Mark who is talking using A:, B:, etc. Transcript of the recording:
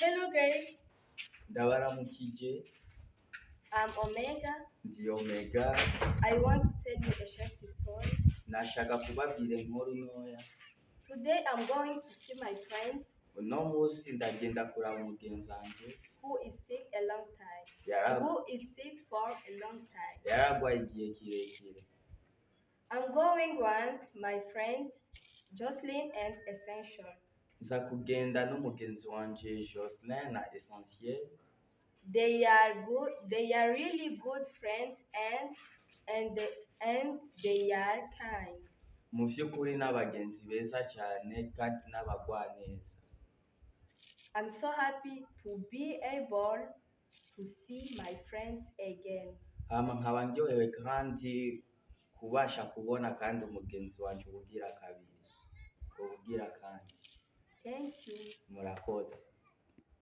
A: Hello guys,
B: Ndabaramukije,
A: I'm Omega.
B: ndi Omega.
A: I want to tell you a short story.
B: Nashaka kubabwira inkuru ntoya.
A: Today I'm going to see my friend
B: Uno munsi ndagenda kuraba umugenzi wanje
A: who is sick a long time.
B: Yara-
A: Who is sick for a long time.
B: yaragwaye igihe kirekire.
A: I'm going with my friends Jocelyn and Essential.
B: Nza kugenda n'umugenzi wanje Jocelyn na Essentiel.
A: They are good. They are really good friends and they are kind.
B: Mu by'ukuri n'abagenzi beza cyane kandi n'abagwaneza.
A: I'm so happy to be able to see my friends again.
B: Hama nkaba ndyohewe kandi kubasha kubona kandi umugenzi wanje ubugira kabiri. Ubugira kandi.
A: Thank you.
B: Murakoze.